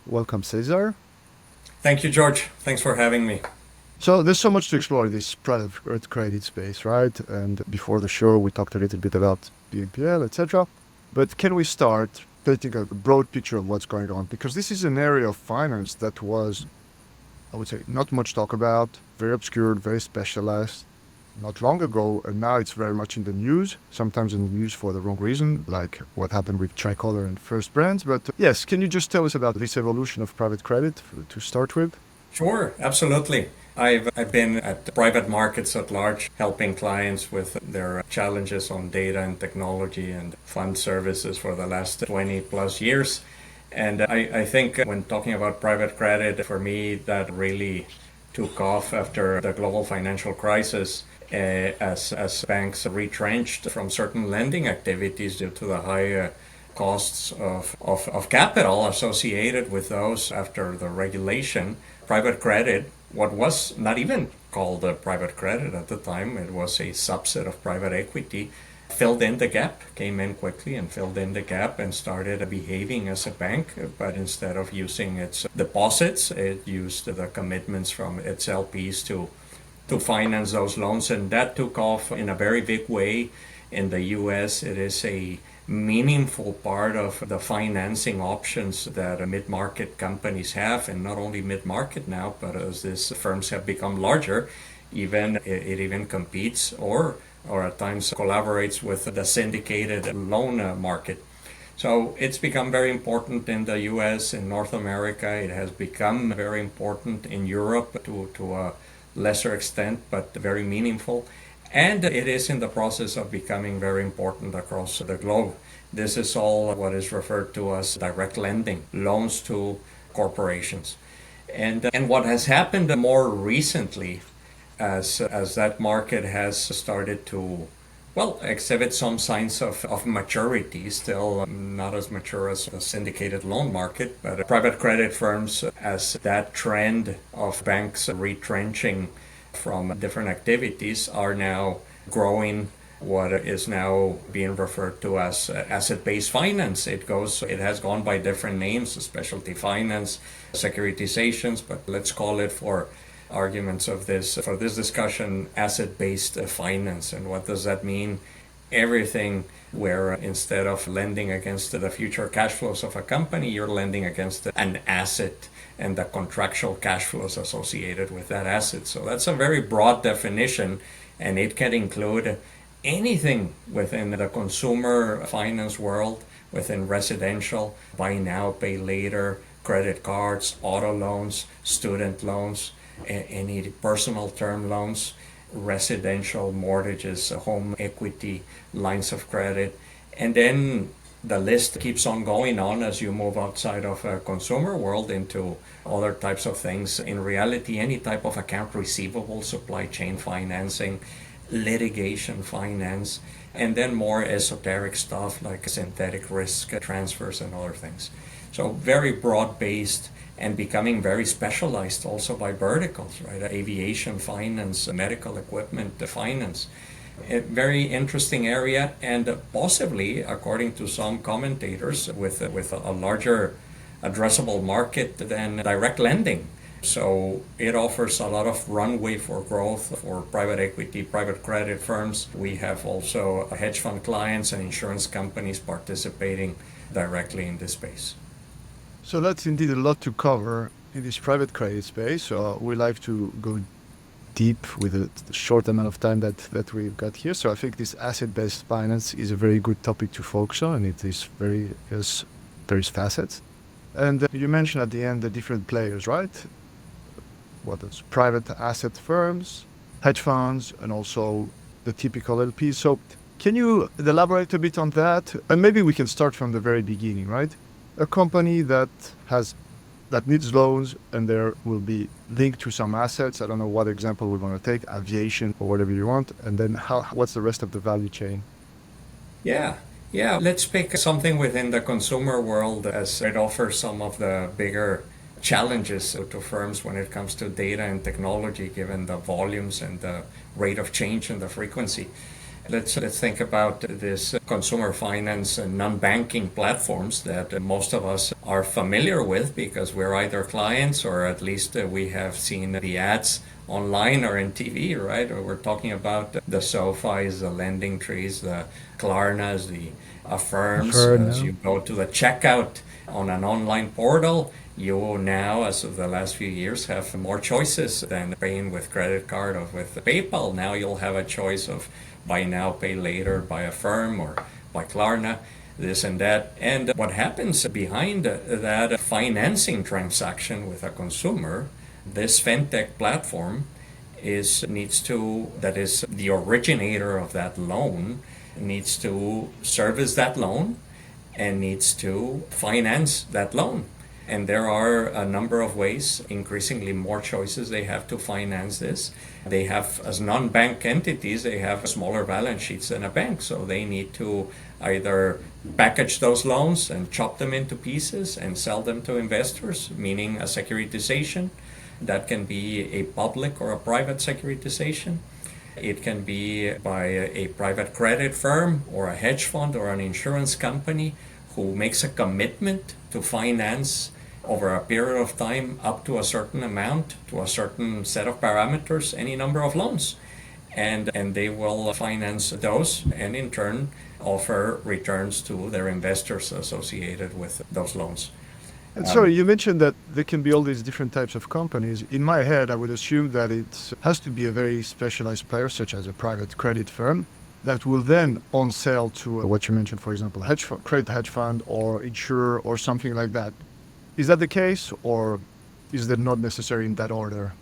Welcome, Cesar. Thank you, George. Thanks for having me. So there's so much to explore in this private credit space, right? And before the show, we talked a little bit about BNPL, etc. But can we start painting a broad picture of what's going on? Because this is an area of finance that was, I would say, not much talk about, very obscure, very specialized, not long ago, and now it's very much in the news, sometimes in the news for the wrong reason, like what happened with Tricolor and First Brands. But yes, can you just tell us about this evolution of private credit to start with? Sure, absolutely. I've been at private markets at large, helping clients with their challenges on data and technology and fund services for the last 20 plus years. And I think when talking about private credit, for me, that really took off after the global financial crisis as banks retrenched from certain lending activities due to the high costs of capital associated with those after the regulation. Private credit, what was not even called private credit at the time, it was a subset of private equity, filled in the gap, came in quickly and filled in the gap and started behaving as a bank. But instead of using its deposits, it used the commitments from its LPs to finance those loans. And that took off in a very big way in the US. It is a meaningful part of the financing options that mid-market companies have, and not only mid-market now, but as these firms have become larger, even it even competes or at times collaborates with the syndicated loan market. So it's become very important in the US, in North America. It has become very important in Europe to a lesser extent, but very meaningful. And it is in the process of becoming very important across the globe. This is all what is referred to as direct lending, loans to corporations. And what has happened more recently as that market has started to, well, exhibit some signs of maturity, still not as mature as the syndicated loan market, but private credit firms, as that trend of banks retrenching from different activities, are now growing what is now being referred to as asset-based finance. It has gone by different names, specialty finance, securitizations, but let's call it, for arguments of this, for this discussion, asset-based finance. And what does that mean? Everything where instead of lending against the future cash flows of a company, you're lending against an asset and the contractual cash flows associated with that asset. So that's a very broad definition, and it can include anything within the consumer finance world, within residential, buy now, pay later, credit cards, auto loans, student loans, any personal term loans, residential mortgages, home equity, lines of credit. And then the list keeps on going on as you move outside of a consumer world into other types of things. In reality, any type of account receivable, supply chain financing, litigation finance, and then more esoteric stuff like synthetic risk transfers and other things. So very broad based and becoming very specialized also by verticals, right? Aviation finance, medical equipment finance. A very interesting area, and possibly, according to some commentators, with a larger addressable market than direct lending. So it offers a lot of runway for growth for private equity, private credit firms. We have also hedge fund clients and insurance companies participating directly in this space. So that's indeed a lot to cover in this private credit space. So we like to go deep with the short amount of time that we've got here. So I think this asset-based finance is a very good topic to focus on, and it is has various facets. And you mentioned at the end the different players, right? What is private asset firms, hedge funds, and also the typical LPs. So can you elaborate a bit on that? And maybe we can start from the very beginning, right? A company that needs loans and there will be linked to some assets. I don't know what example we want to take, aviation or whatever you want. And then what's the rest of the value chain? Yeah, yeah. Let's pick something within the consumer world, as it offers some of the bigger challenges to firms when it comes to data and technology, given the volumes and the rate of change and the frequency. Let's think about this consumer finance and non-banking platforms that most of us are familiar with because we're either clients or at least we have seen the ads online or in TV, right? Or we're talking about the SoFis, the Lending Trees, the Klarnas, the Affirms. Heard As now. you go to the checkout on an online portal, you will now, as of the last few years, have more choices than paying with credit card or with PayPal. Now you'll have a choice of buy now, pay later by Affirm or by Klarna, this and that. And what happens behind that financing transaction with a consumer, this fintech platform that is the originator of that loan, needs to service that loan and needs to finance that loan. And there are a number of ways, increasingly more choices they have to finance this. They have, as non-bank entities, they have smaller balance sheets than a bank, so they need to either package those loans and chop them into pieces and sell them to investors, meaning a securitization. That can be a public or a private securitization. It can be by a private credit firm or a hedge fund or an insurance company who makes a commitment to finance over a period of time up to a certain amount, to a certain set of parameters, any number of loans. And they will finance those and in turn offer returns to their investors associated with those loans. And sorry, you mentioned that there can be all these different types of companies. In my head, I would assume that it has to be a very specialized player, such as a private credit firm, that will then on sell to what you mentioned, for example, credit hedge fund or insurer or something like that. Is that the case, or is that not necessary in that order?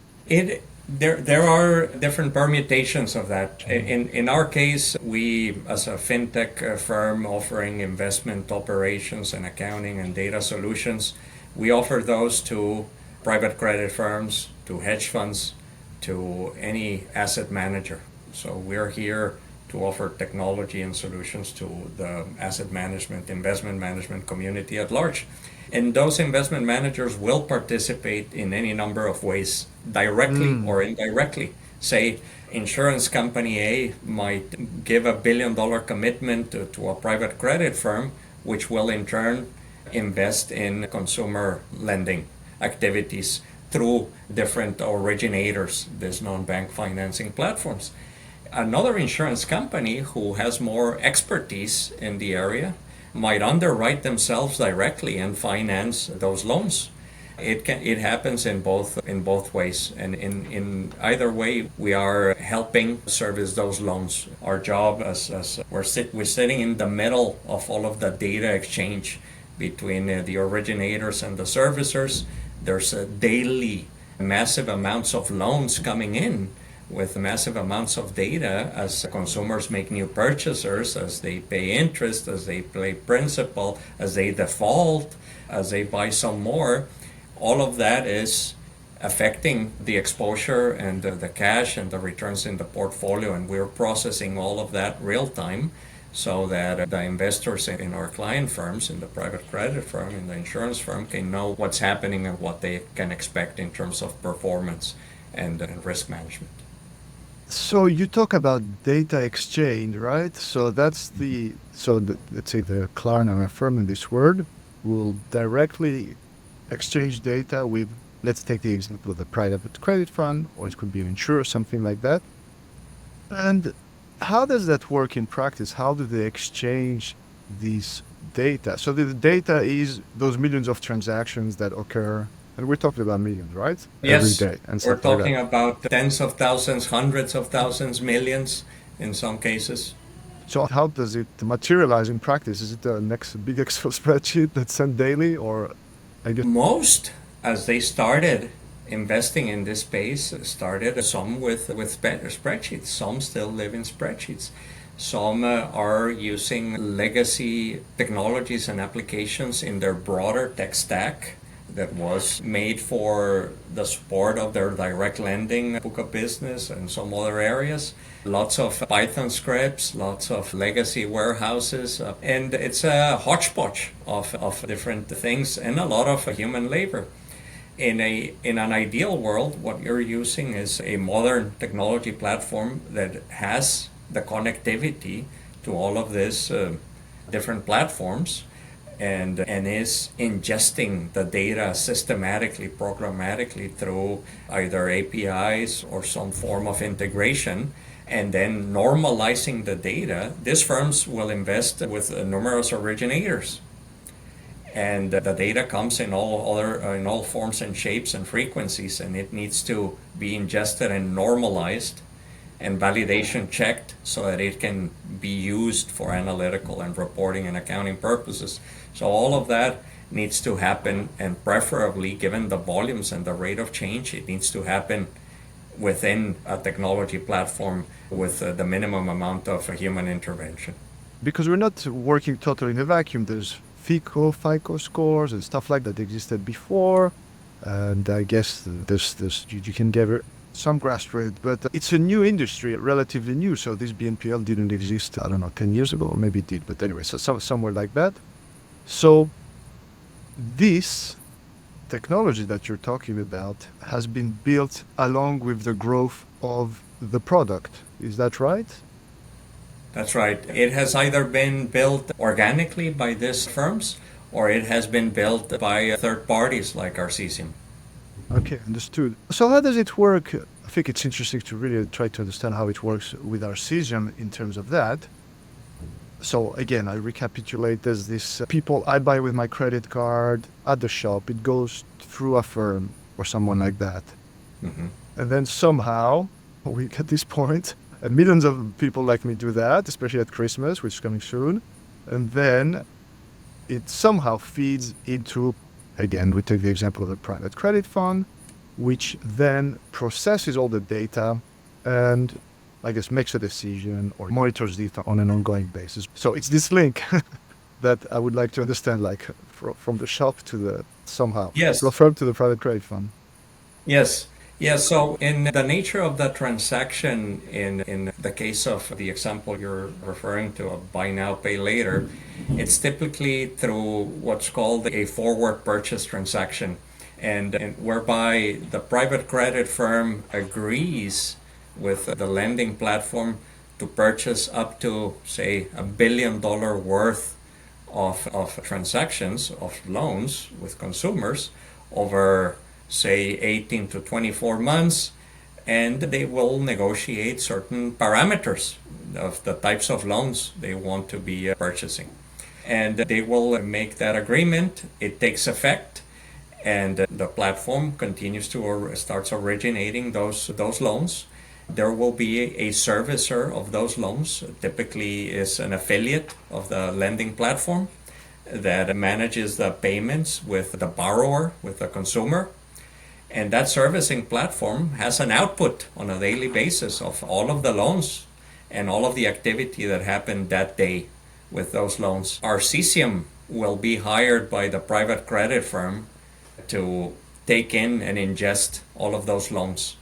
There are different permutations of that. In our case, we, as a fintech firm offering investment operations and accounting and data solutions, we offer those to private credit firms, to hedge funds, to any asset manager. So we're here to offer technology and solutions to the asset management, investment management community at large. And those investment managers will participate in any number of ways, directly or indirectly. Say, insurance company A might give $1 billion commitment to a private credit firm, which will in turn invest in consumer lending activities through different originators, these non-bank financing platforms. Another insurance company who has more expertise in the area might underwrite themselves directly and finance those loans. It happens in both ways, and in either way we are helping service those loans. Our job as we're sitting in the middle of all of the data exchange between the originators and the servicers. There's daily massive amounts of loans coming in with massive amounts of data as consumers make new purchases, as they pay interest, as they pay principal, as they default, as they buy some more. All of that is affecting the exposure and the cash and the returns in the portfolio, and we're processing all of that real time so that the investors in our client firms, in the private credit firm, in the insurance firm, can know what's happening and what they can expect in terms of performance and risk management. So you talk about data exchange, right? So let's say the Klarna firm in this word will directly exchange data with, let's take the example of the private credit fund, or it could be an insurer, something like that. And how does that work in practice? How do they exchange these data? So the data is those millions of transactions that occur, and we're talking about millions, right? Yes, Every day. And we're stuff like talking that. about tens of thousands, hundreds of thousands, millions in some cases. So how does it materialize in practice? Is it the next big Excel spreadsheet that's sent daily, or I guess? Most, as they started investing in this space, started some with spreadsheets. Some still live in spreadsheets. Some are using legacy technologies and applications in their broader tech stack that was made for the support of their direct lending book of business and some other areas. Lots of Python scripts, lots of legacy warehouses, and it's a hodgepodge of different things and a lot of human labor. In an ideal world, what you're using is a modern technology platform that has the connectivity to all of these different platforms and is ingesting the data systematically, programmatically through either APIs or some form of integration, and then normalizing the data, these firms will invest with numerous originators. And the data comes in all forms and shapes and frequencies, and it needs to be ingested and normalized and validation checked so that it can be used for analytical and reporting and accounting purposes. So all of that needs to happen, and preferably, given the volumes and the rate of change, it needs to happen within a technology platform with the minimum amount of human intervention. Because we're not working totally in a vacuum. There's FICO scores and stuff like that existed before. And I guess you can gather some grasp for it, but it's a new industry, relatively new. So this BNPL didn't exist, I don't know, 10 years ago, or maybe it did, but anyway, so somewhere like that. So this technology that you're talking about has been built along with the growth of the product. Is that right? That's right. It has either been built organically by these firms or it has been built by third parties like Arcesium. Okay, understood. So how does it work? I think it's interesting to really try to understand how it works with Arcesium in terms of that. So again, I recapitulate. There's this people I buy with my credit card at the shop. It goes through a firm or someone like that. Mm-hmm. And then somehow we get this point, and millions of people like me do that, especially at Christmas, which is coming soon. And then it somehow feeds into, again, we take the example of a private credit fund, which then processes all the data and I guess makes a decision or monitors data on an ongoing basis. So it's this link that I would like to understand, like from the shop to the somehow, Yes. from the firm to the private credit fund. Yes. Yes. So in the nature of the transaction, in the case of the example you're referring to, a buy now, pay later, it's typically through what's called a forward purchase transaction, and whereby the private credit firm agrees with the lending platform to purchase up to, say, $1 billion worth of transactions, of loans with consumers over, say, 18 to 24 months, and they will negotiate certain parameters of the types of loans they want to be purchasing. And they will make that agreement. It takes effect, and the platform continues to starts originating those loans. There will be a servicer of those loans, typically is an affiliate of the lending platform that manages the payments with the borrower, with the consumer. And that servicing platform has an output on a daily basis of all of the loans and all of the activity that happened that day with those loans. Arcesium will be hired by the private credit firm to take in and ingest all of those loans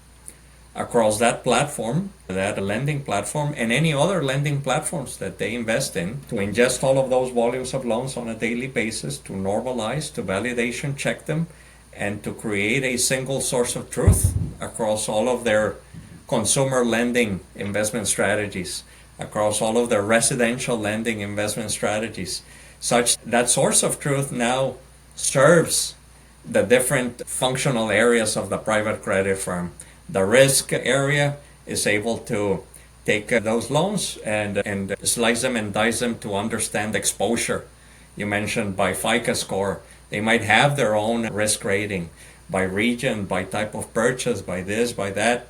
across that platform, that lending platform, and any other lending platforms that they invest in, to ingest all of those volumes of loans on a daily basis, to normalize, to validation check them, and to create a single source of truth across all of their consumer lending investment strategies, across all of their residential lending investment strategies, such that source of truth now serves the different functional areas of the private credit firm. The risk area is able to take those loans and slice them and dice them to understand exposure. You mentioned by FICO score. They might have their own risk rating by region, by type of purchase, by this, by that.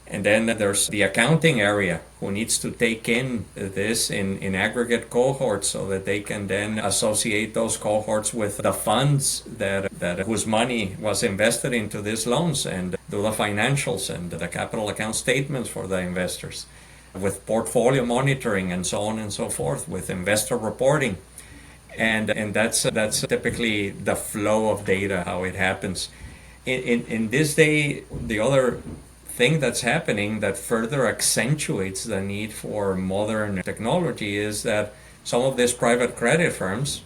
And then there's the accounting area, who needs to take in this in aggregate cohorts so that they can then associate those cohorts with the funds that whose money was invested into these loans, and do the financials and the capital account statements for the investors, with portfolio monitoring and so on and so forth, with investor reporting. And that's typically the flow of data, how it happens. In this day, the other thing that's happening that further accentuates the need for modern technology is that some of these private credit firms,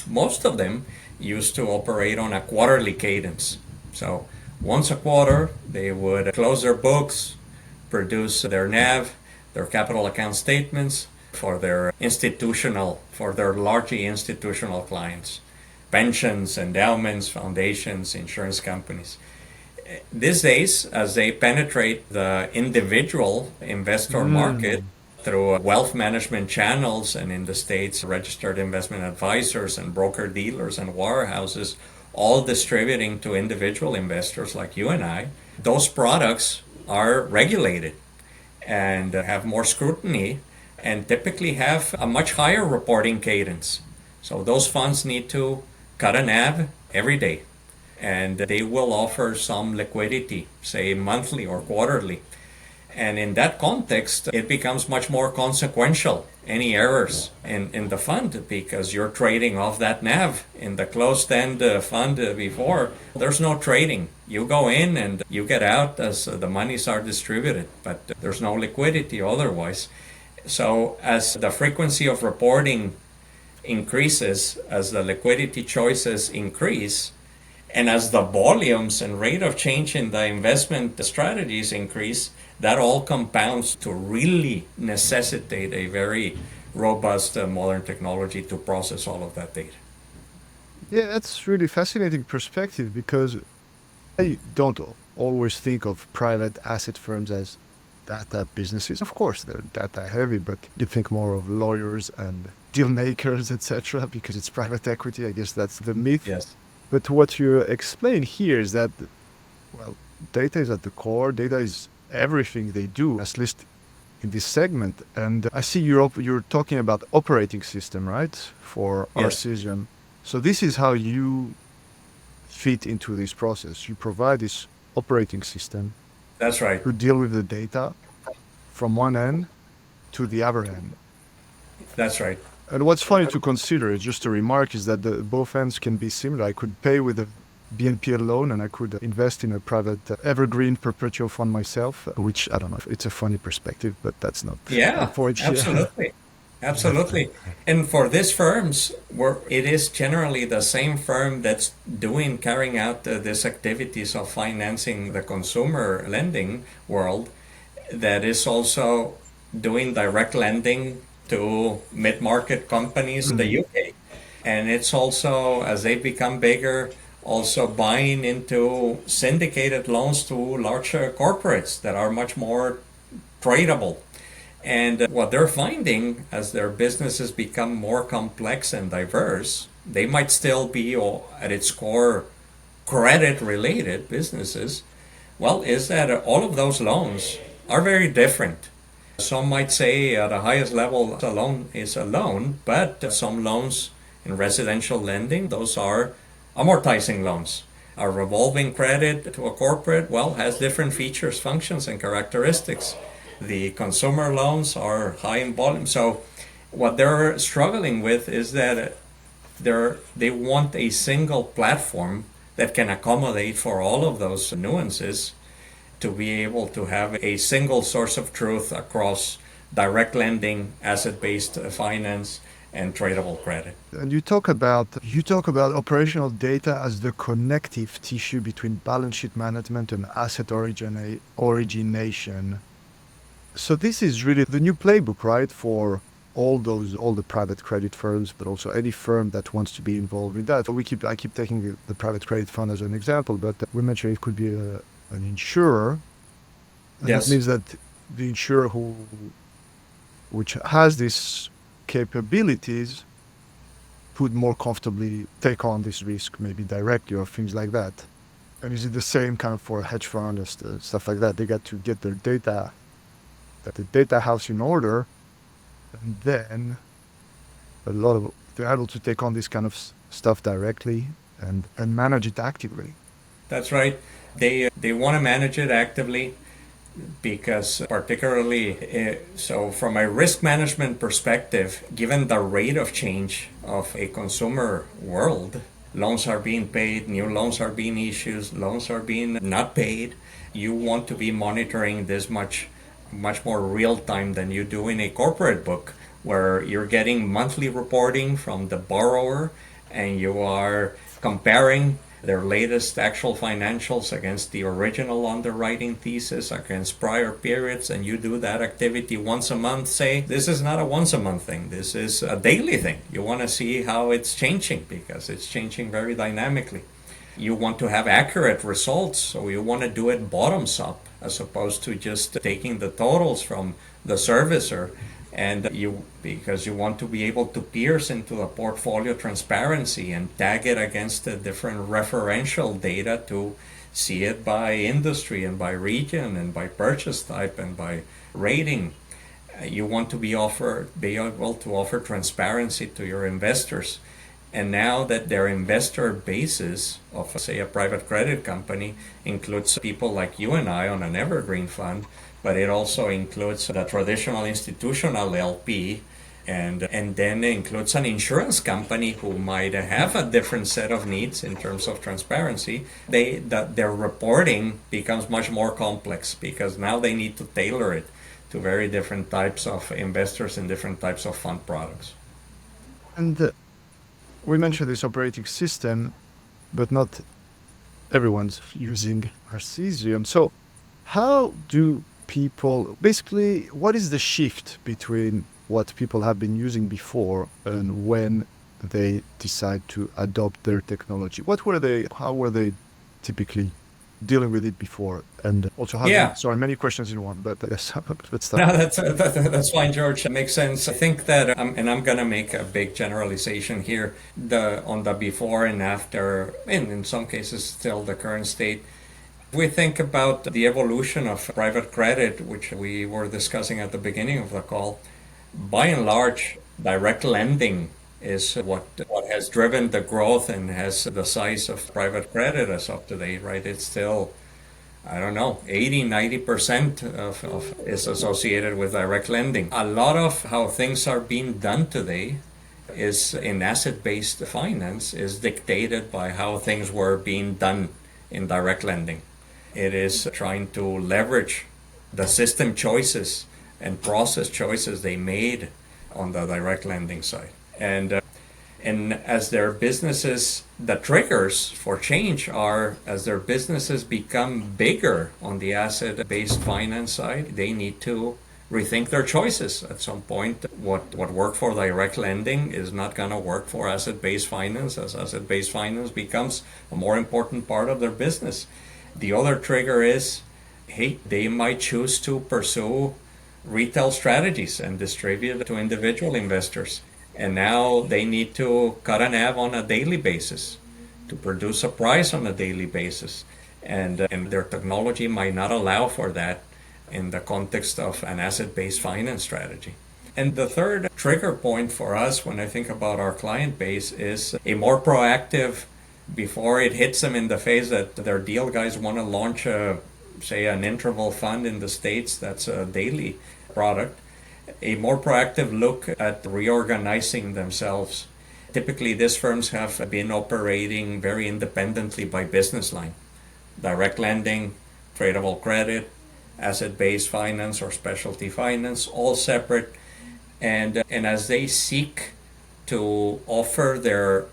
most of them used to operate on a quarterly cadence. So once a quarter, they would close their books, produce their NAV, their capital account statements for their largely institutional clients, pensions, endowments, foundations, insurance companies. These days, as they penetrate the individual investor market through wealth management channels, and in the States, registered investment advisors and broker dealers and wirehouses, all distributing to individual investors like you and I, those products are regulated and have more scrutiny and typically have a much higher reporting cadence. So those funds need to cut a NAV every day, and they will offer some liquidity, say monthly or quarterly. And in that context, it becomes much more consequential, any errors in the fund, because you're trading off that NAV. In the closed-end fund before, there's no trading. You go in and you get out as the monies are distributed, but there's no liquidity otherwise. So as the frequency of reporting increases, as the liquidity choices increase, and as the volumes and rate of change in the investment strategies increase, that all compounds to really necessitate a very robust modern technology to process all of that data. Yeah, that's really fascinating perspective, because I don't always think of private asset firms as data businesses. Of course, they're data heavy, but you think more of lawyers and deal makers, etc., because it's private equity. I guess that's the myth. Yes. But what you explain here is that, well, data is at the core. Data is everything they do, at least in this segment. And I see you're talking about operating system, right, for Yes. Arcesium. So this is how you fit into this process. You provide this operating system That's right. to deal with the data from one end to the other end. That's right. And what's funny to consider, just a remark, is that both ends can be similar. I could pay with a BNPL loan, and I could invest in a private evergreen perpetual fund myself, which, I don't know, it's a funny perspective, but that's not the Yeah, point here. absolutely. Absolutely. And for these firms, where it is generally the same firm that's carrying out these activities of financing the consumer lending world, that is also doing direct lending to mid-market companies in the UK. And it's also, as they become bigger, also buying into syndicated loans to larger corporates that are much more tradable. And what they're finding, as their businesses become more complex and diverse, they might still be at its core credit-related businesses, well, is that all of those loans are very different. Some might say at the highest level, a loan is a loan, but some loans in residential lending, those are amortizing loans. A revolving credit to a corporate, well, has different features, functions, and characteristics. The consumer loans are high in volume. So what they're struggling with is that they want a single platform that can accommodate for all of those nuances, to be able to have a single source of truth across direct lending, asset-based finance, and tradable credit. And you talk about operational data as the connective tissue between balance sheet management and asset origination. So this is really the new playbook, right, for all the private credit firms, but also any firm that wants to be involved in that. I keep taking the private credit fund as an example, but we mentioned it could be an insurer. And Yes. that means that the insurer which has these capabilities could more comfortably take on this risk, maybe directly or things like that. And is it the same kind of for a hedge fund or stuff like that? They got to get their data, the data house in order, and then they're able to take on this kind of stuff directly and manage it actively. That's right. They want to manage it actively, because particularly, so from a risk management perspective, given the rate of change of a consumer world, loans are being paid, new loans are being issued, loans are being not paid. You want to be monitoring this much more real time than you do in a corporate book, where you're getting monthly reporting from the borrower and you are comparing their latest actual financials against the original underwriting thesis, against prior periods, and you do that activity once a month, say, this is not a once a month thing, this is a daily thing. You want to see how it's changing because it's changing very dynamically. You want to have accurate results, so you want to do it bottoms up as opposed to just taking the totals from the servicer, and because you want to be able to pierce into the portfolio transparency and tag it against the different referential data to see it by industry and by region and by purchase type and by rating. You want to be able to offer transparency to your investors. And now that their investor basis of, say, a private credit company includes people like you and I on an evergreen fund, but it also includes the traditional institutional LP, and then it includes an insurance company who might have a different set of needs in terms of transparency. Their reporting becomes much more complex because now they need to tailor it to very different types of investors and different types of fund products. And we mentioned this operating system, but not everyone's using Arcesium. So how do people, basically, what is the shift between what people have been using before and when they decide to adopt their technology? How were they typically dealing with it before? And also, sorry, many questions in one, but yes, let's start. No, that's fine, George. It makes sense. I think that, and I'm going to make a big generalization here, on the before and after, and in some cases still the current state. We think about the evolution of private credit, which we were discussing at the beginning of the call. By and large, direct lending is what has driven the growth and has the size of private credit as of today, right? It's still, I don't know, 80-90% of is associated with direct lending. A lot of how things are being done today is in asset-based finance is dictated by how things were being done in direct lending. It is trying to leverage the system choices and process choices they made on the direct lending side. And as their businesses, the triggers for change are as their businesses become bigger on the asset-based finance side, they need to rethink their choices at some point. What worked for direct lending is not going to work for asset-based finance as asset-based finance becomes a more important part of their business. The other trigger is, hey, they might choose to pursue retail strategies and distribute to individual investors. And now they need to cut an NAV on a daily basis to produce a price on a daily basis. And their technology might not allow for that in the context of an asset-based finance strategy. And the third trigger point for us when I think about our client base is a more proactive, before it hits them in the face that their deal guys want to launch say an interval fund in the States that's a daily product, a more proactive look at reorganizing themselves. Typically, these firms have been operating very independently by business line. Direct lending, tradable credit, asset-based finance or specialty finance, all separate. And as they seek to offer their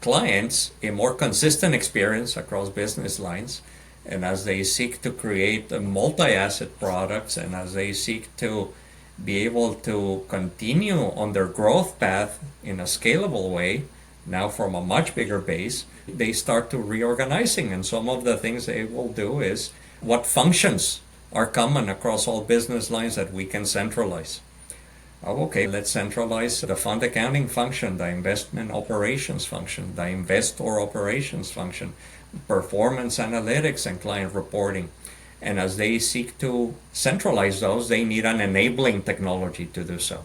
clients a more consistent experience across business lines, and as they seek to create multi-asset products, and as they seek to be able to continue on their growth path in a scalable way, now from a much bigger base, they start to reorganizing. And some of the things they will do is what functions are common across all business lines that we can centralize. Oh, okay, let's centralize the fund accounting function, the investment operations function, the investor operations function, performance analytics and client reporting. And as they seek to centralize those, they need an enabling technology to do so.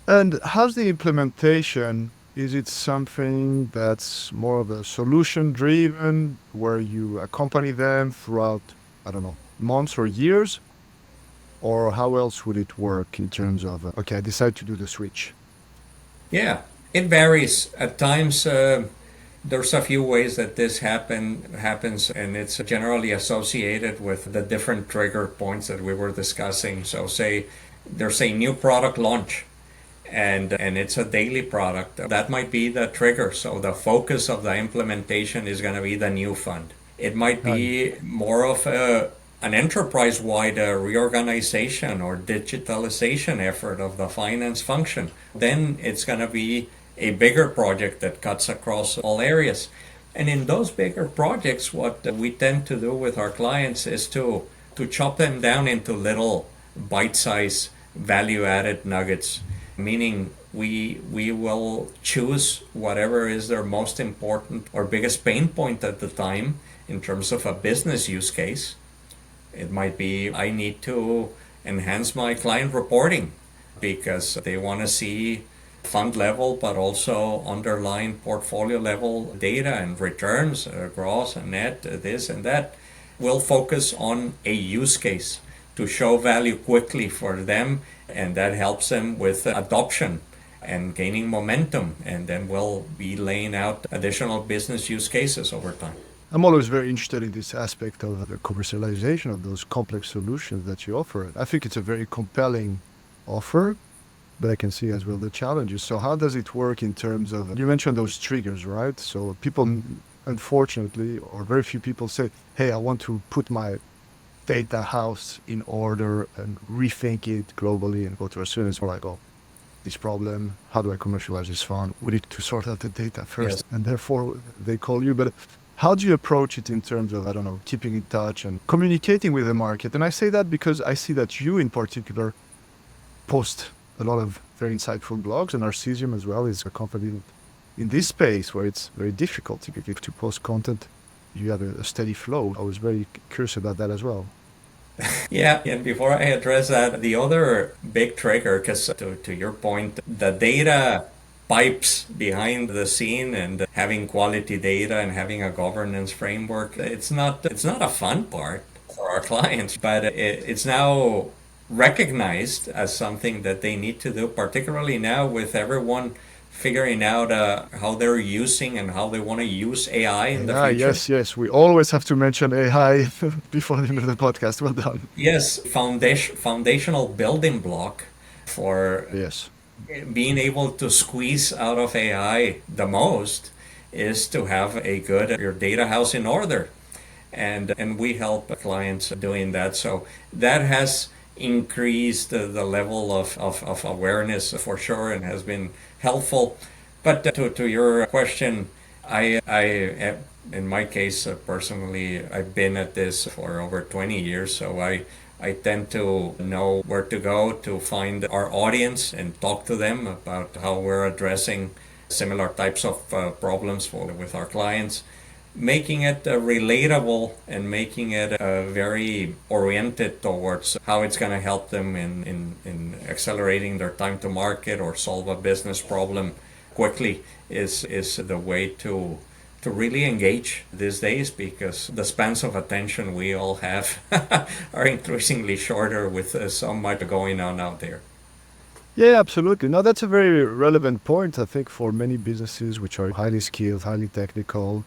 And how's the implementation? Is it something that's more of a solution driven where you accompany them throughout, I don't know, months or years? Or how else would it work in terms of, okay, I decide to do the switch? Yeah, it varies. At times, there's a few ways that this happens, and it's generally associated with the different trigger points that we were discussing. So say there's a new product launch, and it's a daily product. That might be the trigger. So the focus of the implementation is going to be the new fund. It might Right. be more of an enterprise-wide reorganization or digitalization effort of the finance function. Then it's going to be a bigger project that cuts across all areas. And in those bigger projects, what we tend to do with our clients is to chop them down into little bite-sized value-added nuggets, meaning we will choose whatever is their most important or biggest pain point at the time in terms of a business use case. It might be I need to enhance my client reporting because they want to see fund level but also underlying portfolio level data and returns, gross and net, this and that. We'll focus on a use case to show value quickly for them, and that helps them with adoption and gaining momentum, and then we'll be laying out additional business use cases over time. I'm always very interested in this aspect of the commercialization of those complex solutions that you offer. I think it's a very compelling offer, but I can see as well the challenges. So how does it work in terms of, you mentioned those triggers, right? So people, unfortunately, or very few people say, hey, I want to put my data house in order and rethink it globally and go to a student. It's more like, oh, this problem, how do I commercialize this fund? We need to sort out the data Yes. first, and therefore they call you. But how do you approach it in terms of, I don't know, keeping in touch and communicating with the market? And I say that because I see that you in particular post a lot of very insightful blogs, and Narcisium as well is a company in this space where it's very difficult typically to post content. You have a steady flow. I was very curious about that as well. Yeah, and before I address that, the other big trigger, because to your point, the data pipes behind the scene and having quality data and having a governance framework, it's not a fun part for our clients, but it's now recognized as something that they need to do, particularly now with everyone figuring out how they're using and how they want to use AI in the Yeah, future. yes, yes. We always have to mention AI before the end of the podcast. Well done. Yes, foundational building block for Yes. being able to squeeze out of AI the most is to have a good your data house in order, and we help clients doing that. So that has increased the level of awareness for sure and has been helpful. But to your question, I in my case personally, I've been at this for over 20 years, so I tend to know where to go to find our audience and talk to them about how we're addressing similar types of problems with our clients, making it relatable and making it very oriented towards how it's going to help them in accelerating their time to market or solve a business problem quickly is the way to really engage these days, because the spans of attention we all have are increasingly shorter with so much going on out there. Yeah, absolutely. No, that's a very relevant point, I think, for many businesses which are highly skilled, highly technical,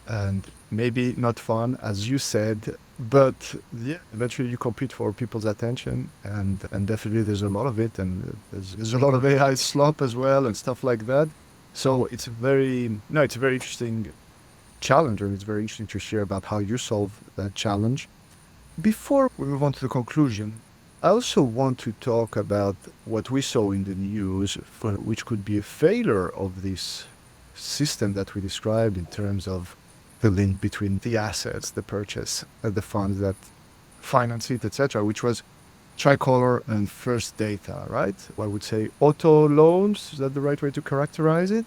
and maybe not fun, as you said. But yeah, eventually you compete for people's attention, and definitely there's a lot of it, and there's a lot of AI slop as well and stuff like that. So it's a very no, it's a very interesting challenge, and it's very interesting to share about how you solve that challenge. Before we move on to the conclusion, I also want to talk about what we saw in the news, which could be a failure of this system that we described in terms of the link between the assets, the purchase, and the funds that finance it, etc., which was Tricolor and First Data, right? I would say auto loans, is that the right way to characterize it?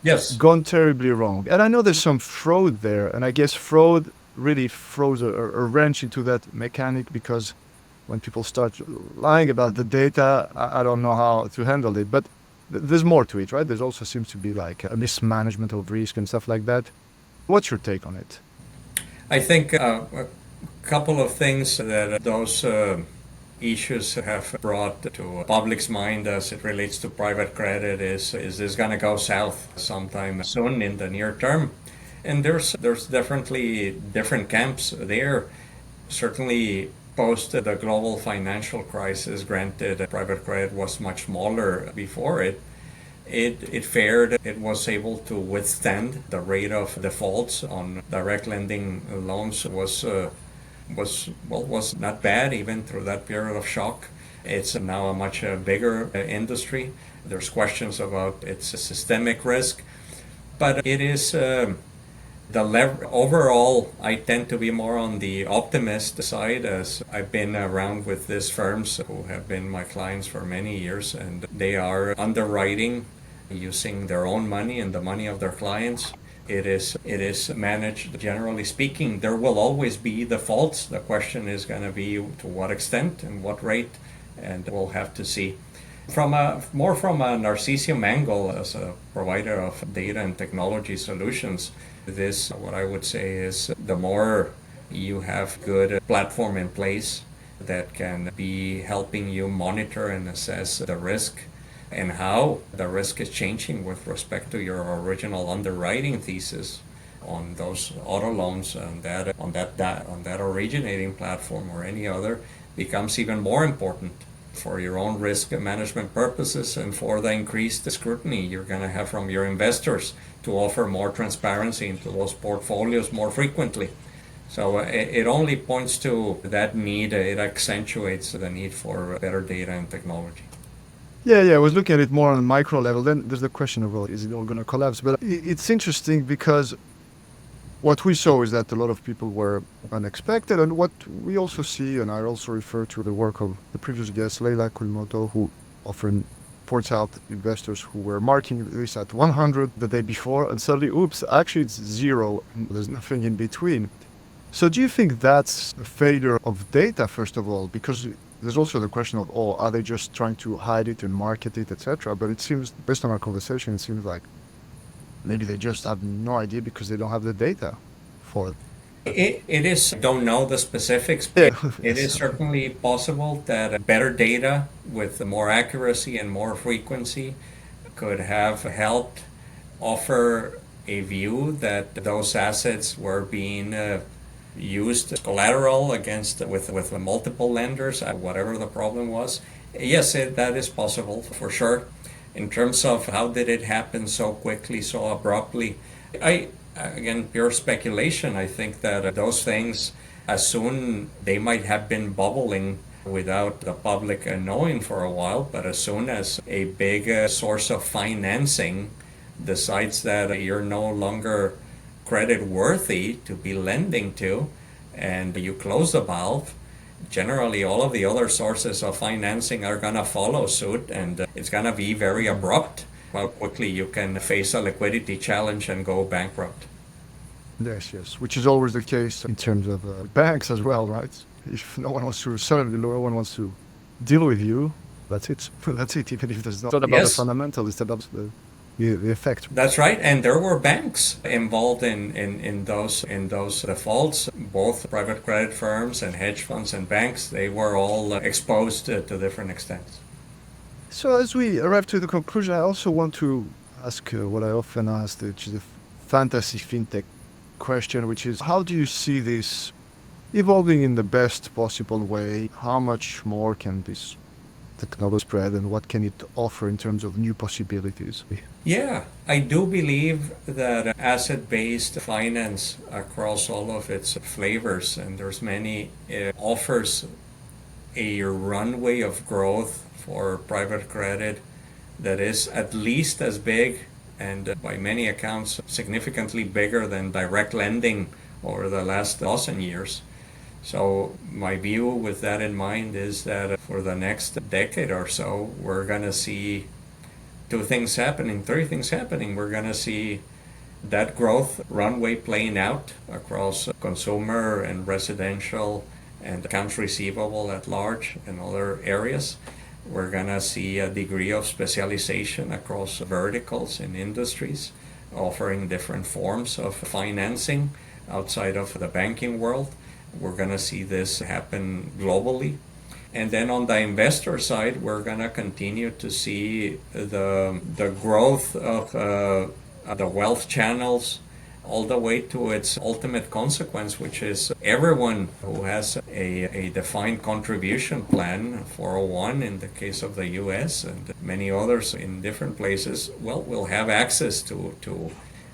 Yes. Gone terribly wrong. And I know there's some fraud there, and I guess fraud really throws a wrench into that mechanic, because when people start lying about the data, I don't know how to handle it. But there's more to it, right? There's also seems to be like a mismanagement of risk and stuff like that. What's your take on it? I think a couple of things that those issues have brought to public's mind as it relates to private credit is this going to go south sometime soon in the near term? And there's definitely different camps there. Certainly post the global financial crisis, granted private credit was much smaller before it, it was able to withstand the rate of defaults on direct lending loans was not bad even through that period of shock. It's now a much bigger industry. There's questions about its systemic risk, but it is overall, I tend to be more on the optimist side, as I've been around with these firms who have been my clients for many years, and they are underwriting using their own money and the money of their clients. It is managed, generally speaking. There will always be defaults. The question is going to be to what extent and what rate, and we'll have to see. From a Narcisium angle, as a provider of data and technology solutions, this, what I would say, is the more you have good platform in place that can be helping you monitor and assess the risk and how the risk is changing with respect to your original underwriting thesis on those auto loans on that originating platform or any other, becomes even more important for your own risk management purposes and for the increased scrutiny you're going to have from your investors to offer more transparency into those portfolios more frequently. So it only points to that need. It accentuates the need for better data and technology. Yeah, I was looking at it more on a micro level. Then there's the question of, well, is it all going to collapse? But it's interesting because what we saw is that a lot of people were unexpected. And what we also see, and I also refer to the work of the previous guest, Leila Kulmoto, who often points out investors who were marking this at 100 the day before, and suddenly, oops, actually it's zero. There's nothing in between. So do you think that's a failure of data, first of all? Because there's also the question of, are they just trying to hide it and market it, etc.? But it seems, based on our conversation, it seems like maybe they just have no idea because they don't have the data for it. It is, I don't know the specifics, Yeah. but it is certainly possible that better data with more accuracy and more frequency could have helped offer a view that those assets were being used as collateral against with multiple lenders, whatever the problem was. Yes, that is possible for sure. In terms of how did it happen so quickly, so abruptly, again, pure speculation. I think that those things, as soon they might have been bubbling without the public knowing for a while, but as soon as a big source of financing decides that you're no longer credit worthy to be lending to, and you close the valve, generally all of the other sources of financing are going to follow suit, and it's going to be very abrupt how quickly you can face a liquidity challenge and go bankrupt. Yes, which is always the case in terms of banks as well, right? If no one wants to serve you, no one wants to deal with you, that's it. That's it, even if it's not about the fundamental, it's about the effect. That's right, and there were banks involved in those defaults. Both private credit firms and hedge funds and banks, they were all exposed to different extents. So as we arrive to the conclusion, I also want to ask what I often ask, which is a fantasy fintech question, which is, how do you see this evolving in the best possible way? How much more can this technology spread, and what can it offer in terms of new possibilities? Yeah, I do believe that asset-based finance across all of its flavors, and there's many, offers a runway of growth for private credit that is at least as big and by many accounts significantly bigger than direct lending over the last dozen years. So my view with that in mind is that for the next decade or so, we're going to see three things happening. We're going to see that growth runway playing out across consumer and residential and accounts receivable at large and other areas. We're going to see a degree of specialization across verticals and industries, offering different forms of financing outside of the banking world. We're going to see this happen globally. And then on the investor side, we're going to continue to see the growth of the wealth channels all the way to its ultimate consequence, which is everyone who has a defined contribution plan, 401 in the case of the US and many others in different places, well, will have access to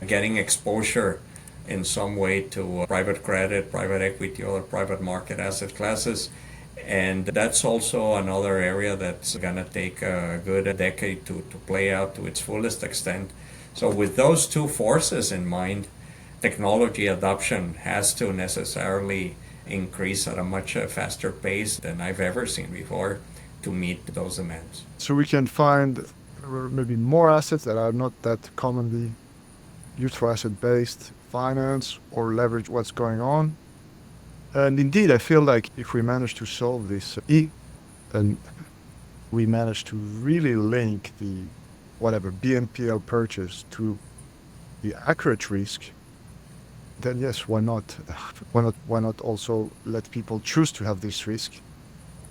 getting exposure in some way to private credit, private equity, or private market asset classes. And that's also another area that's going to take a good decade to play out to its fullest extent. So with those two forces in mind, technology adoption has to necessarily increase at a much faster pace than I've ever seen before to meet those demands. So we can find maybe more assets that are not that commonly used for asset-based finance or leverage what's going on. And indeed, I feel like if we manage to solve this, and we manage to really link the whatever BNPL purchase to the accurate risk, then yes, why not? Why not also let people choose to have this risk?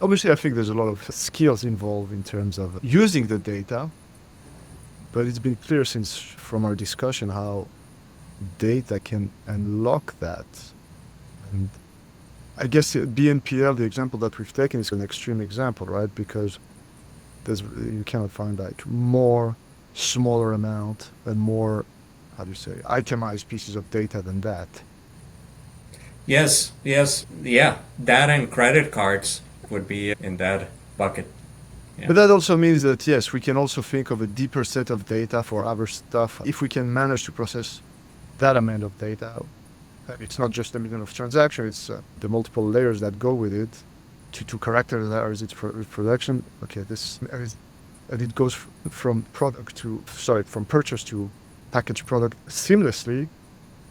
Obviously, I think there's a lot of skills involved in terms of using the data, but it's been clear since from our discussion how data can unlock that. And I guess BNPL, the example that we've taken, is an extreme example, right? Because you cannot find like more smaller amount and more, how do you say, itemized pieces of data than that. Yes, yeah. Data and credit cards would be in that bucket. Yeah. But that also means that, yes, we can also think of a deeper set of data for other stuff. If we can manage to process that amount of data, it's not just a million of transactions, it's the multiple layers that go with it to characterize its production. Okay, and it goes from purchase to packaged product seamlessly.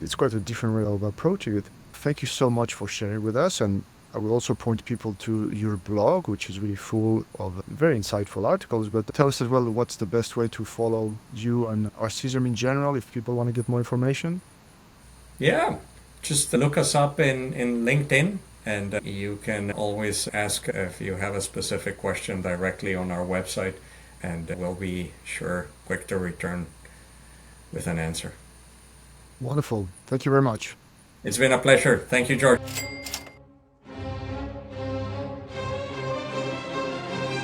It's quite a different way of approaching it. Thank you so much for sharing with us. And I will also point people to your blog, which is really full of very insightful articles. But tell us as well, what's the best way to follow you and our Cesar in general if people want to get more information? Yeah, just look us up in LinkedIn, and you can always ask if you have a specific question directly on our website, and we'll be quick to return with an answer. Wonderful. Thank you very much. It's been a pleasure. Thank you, George.